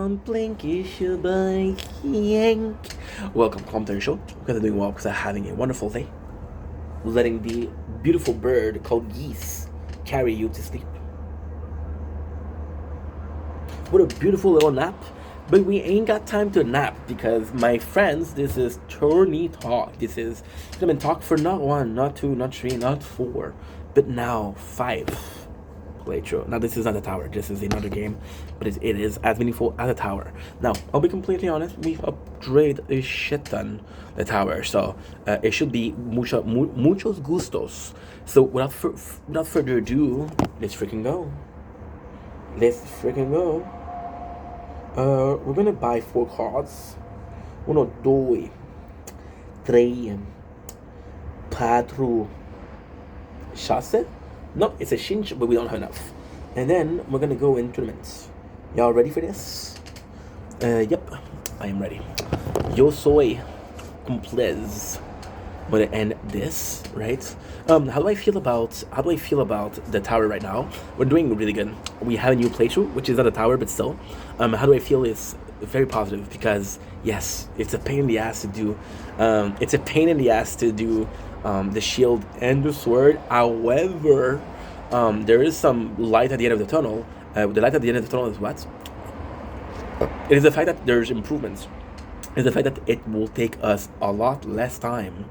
don't blink, you should blink. Yank. Welcome, Commentary Show. You guys are doing well because I'm having a wonderful day. Letting the beautiful bird called geese carry you to sleep. What a beautiful little nap. But we ain't got time to nap because, my friends, this is tourney talk. This is gonna talk for not one, not two, not three, not four, but now 5 playthrough. Now this is not a tower. This is another game, but it is as meaningful as a tower. Now I'll be completely honest. We've upgraded a shit ton the tower, so it should be muchos gustos. So without further ado, let's freaking go. Let's freaking go. We're gonna buy 4 cards. 1, 2, 3, 4. Chasse? No, it's a Shinch, but we don't have enough. And then we're gonna go in tournaments. Y'all ready for this? Yep, I am ready. Yo soy complez. I'm gonna end this, right? How do I feel about the tower right now? We're doing really good. We have a new playthrough, which is not a tower, but still. How do I feel? Is very positive because yes, it's a pain in the ass to do. The shield and the sword. However, there is some light at the end of the tunnel. The light at the end of the tunnel is what? It is the fact that there's improvements. It's the fact that it will take us a lot less time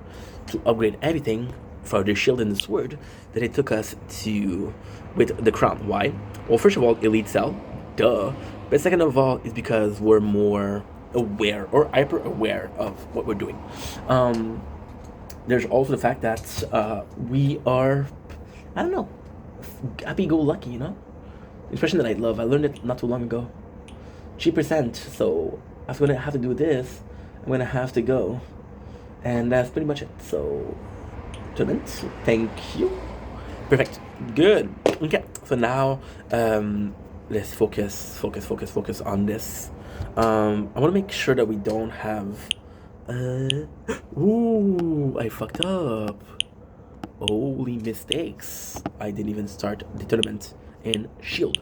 to upgrade everything for the shield and the sword than it took us to with the crown. Why? Well, first of all, elite cell, duh. But second of all, is because we're more aware or hyper aware of what we're doing. There's also the fact that we are, I don't know, happy-go-lucky, you know? Expression that I love. I learned it not too long ago. 3%. So I'm gonna have to do this. I'm gonna have to go, and that's pretty much it. So, tournament. Thank you. Perfect. Good. Okay. So now, let's focus on this. I want to make sure that we don't have. Ooh, I fucked up. Holy mistakes. I didn't even start the tournament in Shield.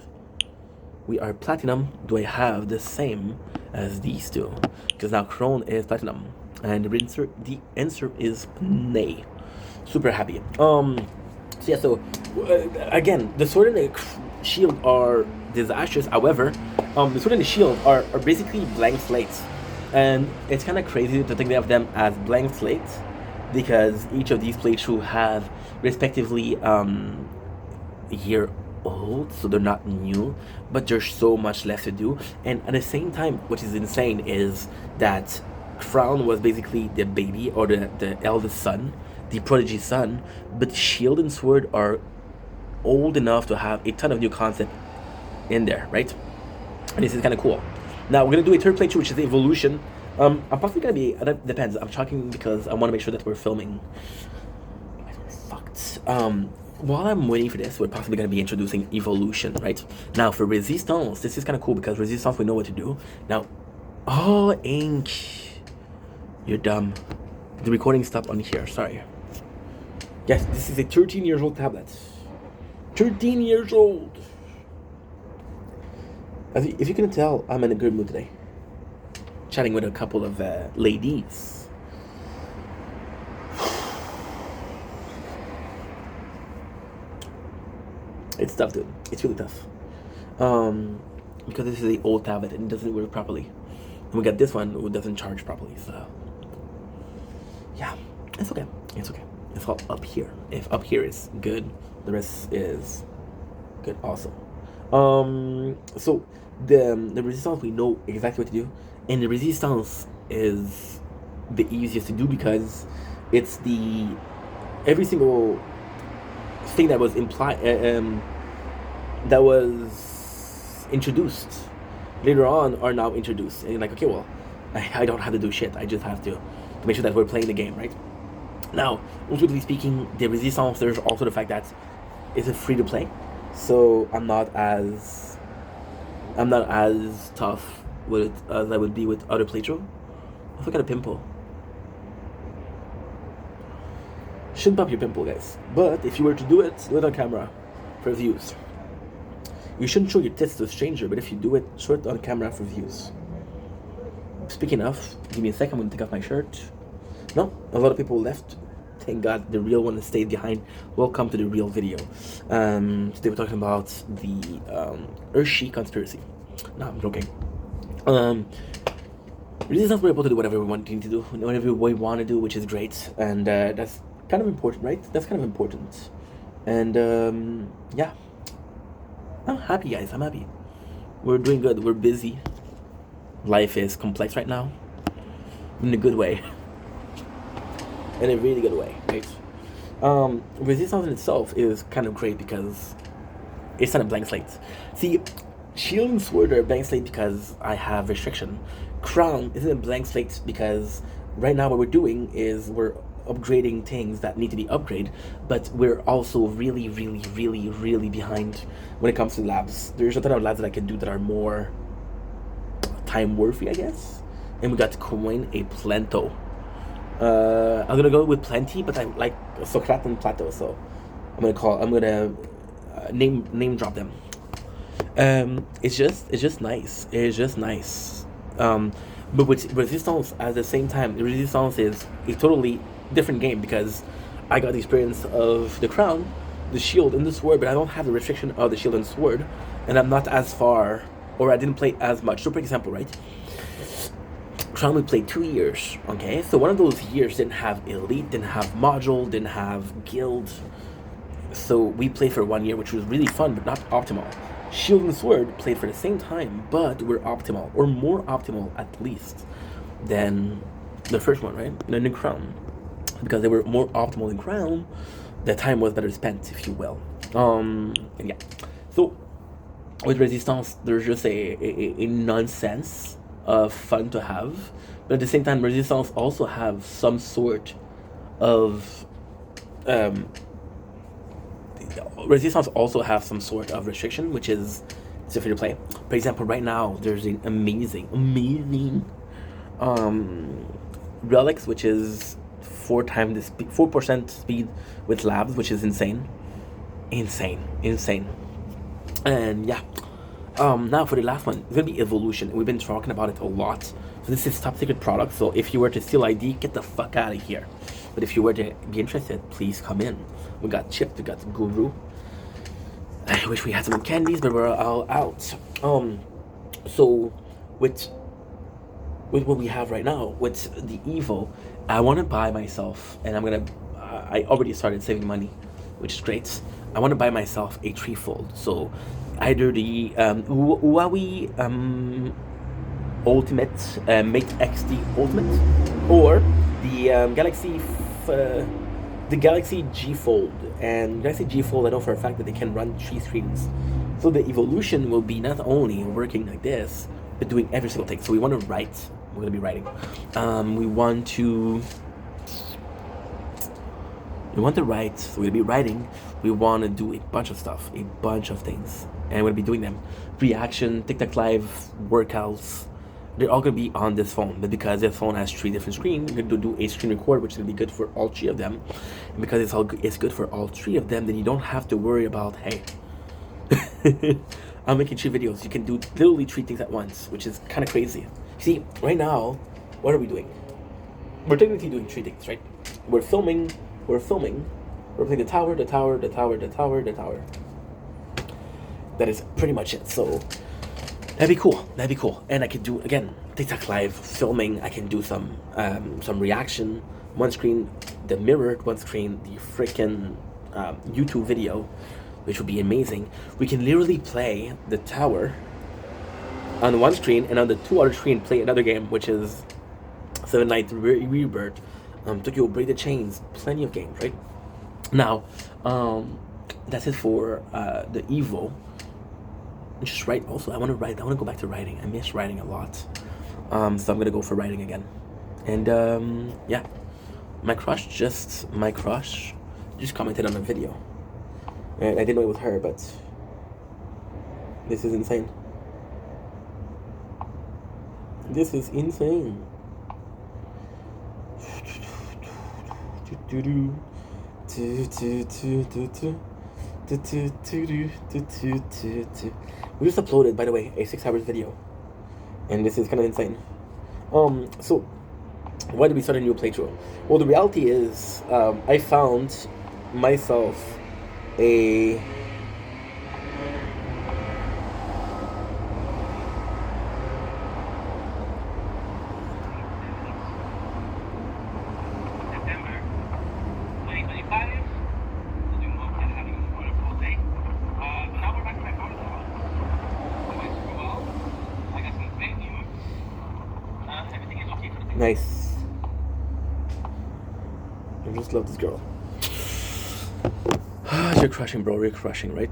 We are Platinum. Do I have the same as these two? Because now Crone is Platinum. And the answer is nay. Super happy. Again, the sword and the shield are disastrous. However, the sword and the shield are basically blank slates. And it's kind of crazy to think of them as blank slates because each of these playthroughs have respectively a year old, so they're not new, but there's so much left to do. And at the same time, what is insane is that Crown was basically the baby or the eldest son, the prodigy son, but Shield and Sword are old enough to have a ton of new content in there, right? And this is kind of cool. Now we're gonna do a third playthrough, which is Evolution. I'm possibly gonna be, that depends. I'm talking because I want to make sure that we're filming. Fucked. While I'm waiting for this, we're possibly going to be introducing Evolution, right? Now, for Resistance, this is kind of cool because Resistance, we know what to do. Now, oh, Ink. You're dumb. The recording stopped on here, sorry. Yes, this is a 13-year-old tablet. 13 years old. If you can tell, I'm in a good mood today. Chatting with a couple of ladies. It's tough, dude. It's really tough. Because this is an old tablet and it doesn't work properly. And we got this one who doesn't charge properly, so yeah, it's okay. It's okay. It's all up here. If up here is good, the rest is good also. So the resistance, we know exactly what to do, and the resistance is the easiest to do because it's the every single thing that was that was introduced later on are now introduced, and you're like, okay, well, I don't have to do shit. I just have to make sure that we're playing the game, right? Now, ultimately speaking, the resistance, there's also the fact that it's a free to play, so I'm not as tough with it as I would be with other playthrough. I forgot a pimple. Shouldn't pop your pimple, guys. But if you were to do it on camera for views, You shouldn't show your tits to a stranger, but if you do it, show it on camera for views. Speaking of, give me a second, I'm gonna take off my shirt. No, a lot of people left. Thank God the real one stayed behind. Welcome to the real video. Today we're talking about the Hershey conspiracy. No, I'm joking. Resistance, we're able to do whatever we want to do, whatever we want to do, which is great, and that's kind of important, right? That's kind of important. And yeah, I'm happy, guys. I'm happy. We're doing good. We're busy. Life is complex right now, in a good way, in a really good way, right? Resistance in itself is kind of great because it's not a blank slate. See, Shield and Sword are a blank slate because I have restriction. Crown isn't a blank slate because right now what we're doing is we're upgrading things that need to be upgraded, but we're also really behind when it comes to labs. There's a ton of labs that I can do that are more time worthy, I guess. And we got coin a Plento. I'm gonna go with Plenty, but I like Socrates and Plato, so I'm gonna name drop them. It's just nice. It's just nice. But with Resistance at the same time, Resistance is a totally different game because I got the experience of the Crown, the Shield, and the Sword, but I don't have the restriction of the Shield and Sword, and I'm not as far, or I didn't play as much. So, for example, right? Crown we played 2 years, okay? So one of those years didn't have Elite, didn't have Module, didn't have Guild. So we played for 1 year, which was really fun, but not optimal. Shield and Sword played for the same time, but were optimal, or more optimal at least, than the first one, right? And then the Crown. Because they were more optimal than Crown, the time was better spent, if you will. And yeah. So, with Resistance, there's just a nonsense of fun to have. But at the same time, Resistance also have some sort of... Resistance also have some sort of restriction, which is it's free to play. For example, right now there's an amazing relics, which is 4% speed with labs, which is insane. And yeah, now for the last one, it's gonna be Evolution. We've been talking about it a lot. So this is top secret product. So if you were to steal ID, get the fuck out of here. But if you were to be interested, please come in. We got Chip, we got Guru. I wish we had some candies, but we're all out. So with what we have right now, with the Evo, I want to buy myself, and I already started saving money, which is great. I want to buy myself a threefold. So either the Huawei Ultimate, Mate XD Ultimate, or the Galaxy G Fold. And Galaxy G Fold, I know for a fact that they can run 3 screens. So the Evolution will be not only working like this, but doing every single thing. So we want to write. We're going to be writing. We want to write. So we're going to be writing. We want to do a bunch of stuff, a bunch of things. And we're going to be doing them. Reaction, TikTok Live, workouts. They're all going to be on this phone, but because this phone has 3 different screens, you're going to do a screen record, which is going to be good for all 3 of them. And because it's good for all 3 of them, then you don't have to worry about, hey, I'm making 3 videos. You can do literally 3 things at once, which is kind of crazy. See, right now, what are we doing? We're technically doing 3 things, right? We're filming, we're playing the tower. That is pretty much it. So that'd be cool. And I could do, again, TikTok Live, filming. I can do some reaction. One screen, the mirrored, one screen, the freaking YouTube video, which would be amazing. We can literally play the tower on one screen, and on the 2 other screen, play another game, which is Seven Nights Rebirth, Tokyo Break the Chains, plenty of games, right? Now, that's it for the Evo. Just write. Also, I want to go back to writing. I miss writing a lot. So I'm gonna go for writing again. And yeah, my crush just commented on a video, and I didn't know it was her, but this is insane. This is insane. We just uploaded, by the way, a 6 hours video, and this is kind of insane. So why did we start a new playthrough? Well, the reality is, I found myself a nice. I just love this girl. You're crushing, bro. You're crushing, right?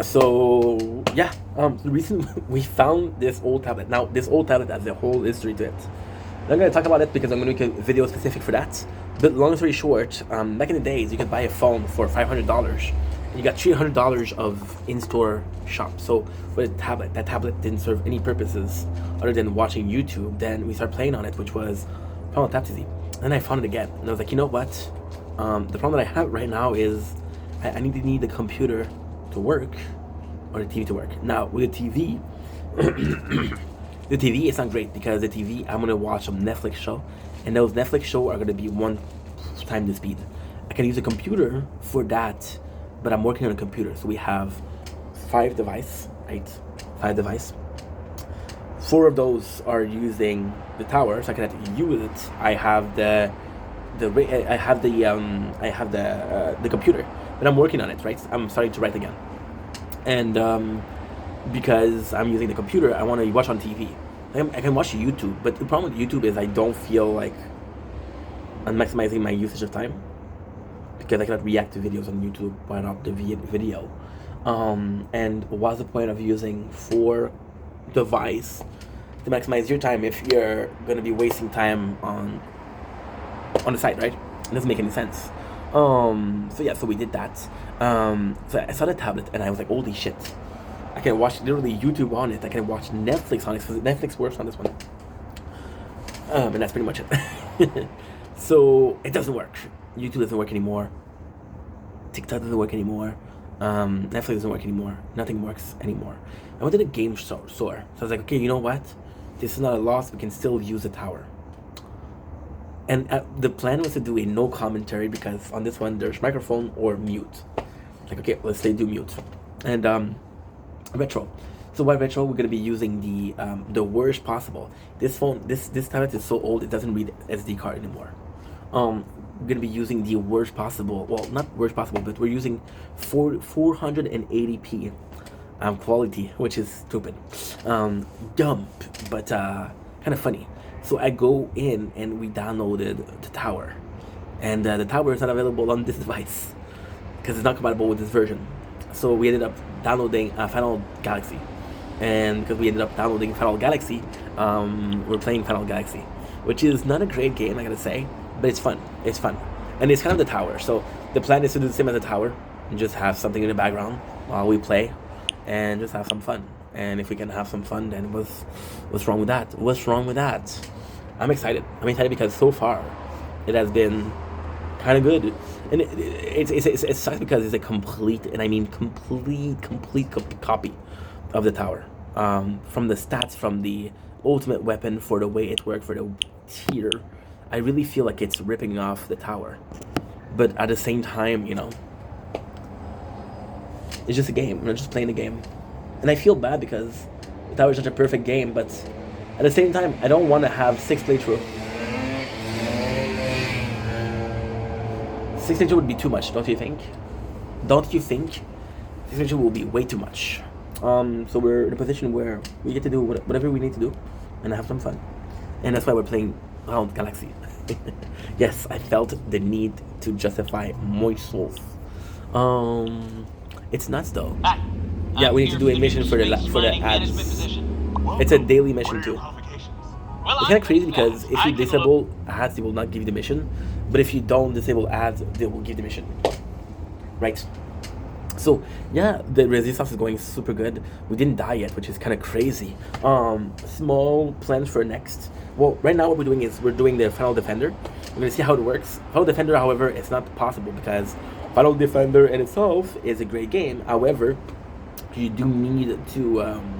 So yeah, the reason we found this old tablet. Now, this old tablet has a whole history to it. I'm gonna talk about it because I'm gonna make a video specific for that. But long story short, back in the days, you could buy a phone for $500, and you got $300 of in-store shop. So with a tablet, that tablet didn't serve any purposes other than watching YouTube. Then we started playing on it, which was Final Fantasy. And I found it again, and I was like, you know what? The problem that I have right now is I need the computer to work, or the TV to work. Now with the TV, the TV is not great because the TV, I'm gonna watch some Netflix show, and those Netflix show are gonna be 1 time the speed. I can use a computer for that, but I'm working on a computer, so we have 5 devices, right? 5 devices. 4 of those are using the tower, so I can actually use it. I have the computer, but I'm working on it, right? I'm starting to write again, and because I'm using the computer, I want to watch on TV. I can watch YouTube, but the problem with YouTube is I don't feel like I'm maximizing my usage of time because I cannot react to videos on YouTube while not the video. And what's the point of using 4 devices to maximize your time if you're going to be wasting time on the site, right? It doesn't make any sense. So we did that. So I saw the tablet and I was like, holy shit. I can watch literally YouTube on it. I can watch Netflix on it because Netflix works on this one. And that's pretty much it. So it doesn't work. YouTube doesn't work anymore. TikTok doesn't work anymore. Netflix doesn't work anymore. Nothing works anymore. I went to the game store. So I was like, okay, you know what? This is not a loss. We can still use the tower. And the plan was to do a no commentary because on this one there's microphone or mute. Like, okay, let's say do mute. And retro. So by retro, we're gonna be using the worst possible. This tablet is so old it doesn't read SD card anymore. We're gonna be using the worst possible. Well, not worst possible, but we're using 480p quality, which is stupid, dumb, but kind of funny. So I go in and we downloaded the tower, and the tower is not available on this device because it's not compatible with this version. So we ended up downloading Final Galaxy, and because we ended up downloading Final Galaxy, we're playing Final Galaxy, which is not a great game, I gotta say, but it's fun. It's fun, and it's kind of the tower. So the plan is to do the same as the tower and just have something in the background while we play, and just have some fun. And if we can have some fun, then what's wrong with that? What's wrong with that? I'm excited. I'm excited because so far it has been kind of good, and it sucks because it's a complete, and I mean complete copy of the tower. From the stats, from the ultimate weapon, for the way it worked, for the tier, I really feel like it's ripping off the tower. But at the same time, you know, it's just a game. We're just playing a game, and I feel bad because the tower is such a perfect game, but at the same time, I don't want to have 6 playthrough. 6 playthrough would be too much, don't you think? Don't you think? 6 playthrough will be way too much. So we're in a position where we get to do whatever we need to do and have some fun. And that's why we're playing Round Galaxy. Yes, I felt the need to justify myself. It's nuts though. Yeah, we need to do a mission for the ads. It's a daily mission too. It's kind of crazy because if you disable ads, they will not give you the mission. But if you don't disable ads, they will give the mission. Right? So yeah, the resistance is going super good. We didn't die yet, which is kind of crazy. Small plans for next. Well, right now what we're doing is we're doing the Final Defender. We're gonna see how it works. Final Defender, however, it's not possible because Final Defender in itself is a great game. However, you do need to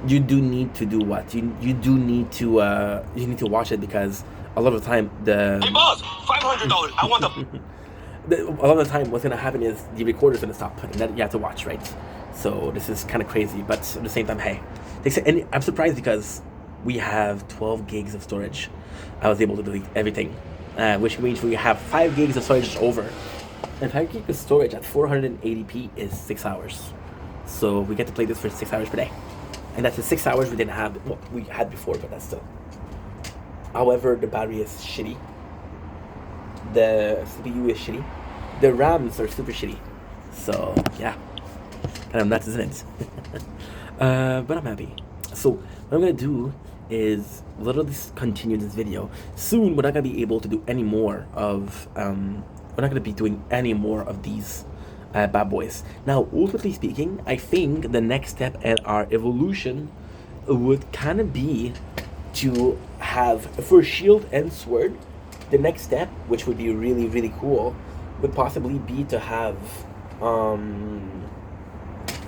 do what? You do need to you need to watch it, because a lot of the time Hey boss, $500. I want a lot of the time what's gonna happen is the recorder's gonna stop, and then you have to watch, right? So this is kind of crazy, but at the same time, hey, and I'm surprised because we have 12 gigs of storage. I was able to delete everything, which means we have 5 gigs of storage over. And 5 gigs of storage at 480p is 6 hours. So we get to play this for 6 hours per day. And that's the 6 hours we didn't have, well, we had before, but that's still. However, the battery is shitty. The CPU is shitty. The RAMs are super shitty. So, yeah. Kind of nuts, isn't it? But I'm happy. So, what I'm going to do is literally continue this video. Soon, we're not going to be able to do any more of, we're not going to be doing any more of these bad boys. Now, ultimately speaking, I think the next step in our evolution would kind of be to have, for shield and sword, the next step, which would be really, really cool, would possibly be to have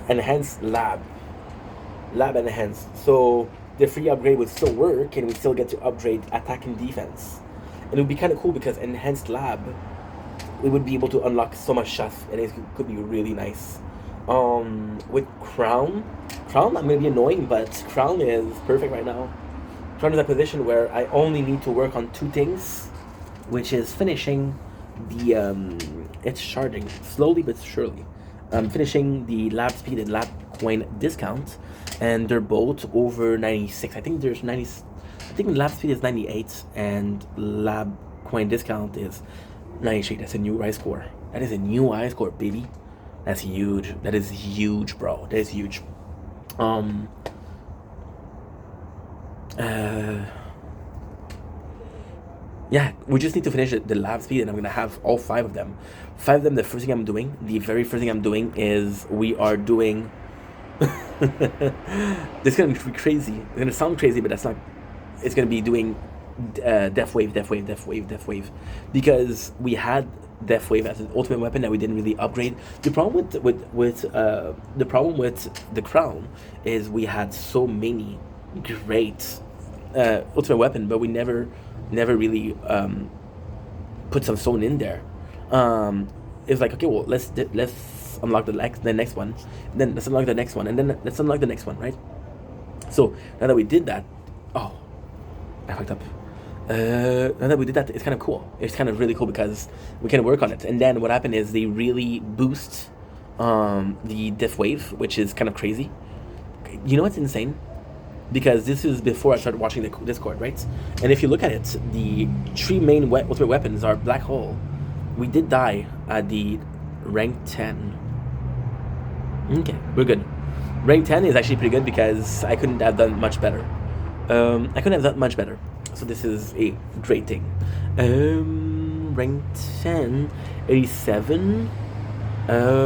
enhanced lab enhanced. So the free upgrade would still work, and we still get to upgrade attack and defense. And it would be kind of cool because enhanced lab, we would be able to unlock so much stuff, and it could be really nice. With Crown I'm gonna be annoying, but Crown is perfect right now. Crown is a position where I only need to work on 2 things, which is finishing the it's charging slowly but surely. Finishing the lab speed and lab coin discount, and they're both over 96. I think there's 90. I think lab speed is 98 and lab coin discount is 93. That's a new high score. That is a new high score, baby. That's huge. That is huge, bro. That is huge. Yeah, we just need to finish the lab speed, and I'm gonna have all 5 of them. 5 of them. The first thing I'm doing, the very first thing I'm doing is we are doing. This is gonna be crazy. It's gonna sound crazy, but that's not. It's gonna be doing Death Wave, because we had Death Wave as an ultimate weapon that we didn't really upgrade. The problem with the Crown is we had so many great ultimate weapon, but we never really put some stone in there. It's like, okay, well, let's unlock the next one, then let's unlock the next one, and then let's unlock the next one, right? So now that we did that, oh, I fucked up. Now that we did that, it's kind of cool. It's kind of really cool because we can work on it. And then what happened is they really boost the Death Wave, which is kind of crazy. You know what's insane? Because this is before I started watching the Discord, right? And if you look at it, the 3 main ultimate weapons are Black Hole. We did die at the rank 10. Okay, we're good. Rank 10 is actually pretty good because I couldn't have done much better. So this is a great thing. Rank 10, 87.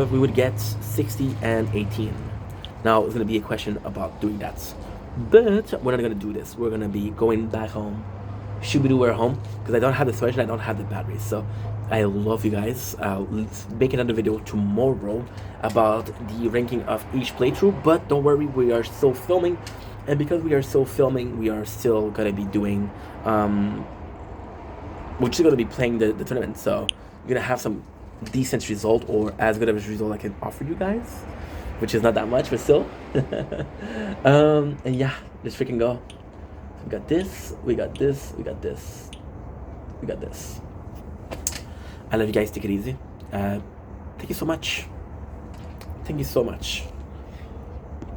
We would get 60 and 18. Now it's gonna be a question about doing that. But we're not gonna do this. We're gonna be going back home. We're home, because I don't have the storage and I don't have the batteries. So I love you guys. Let's make another video tomorrow about the ranking of each playthrough. But don't worry, we are still filming, and because we are still filming, we are still gonna be doing. We're just gonna be playing the tournament. So you're gonna have some decent result, or as good of a result I can offer you guys, which is not that much, but still. And yeah, let's freaking go. We got this, we got this, we got this, we got this. I love you guys. Take it easy. Thank you so much. Thank you so much.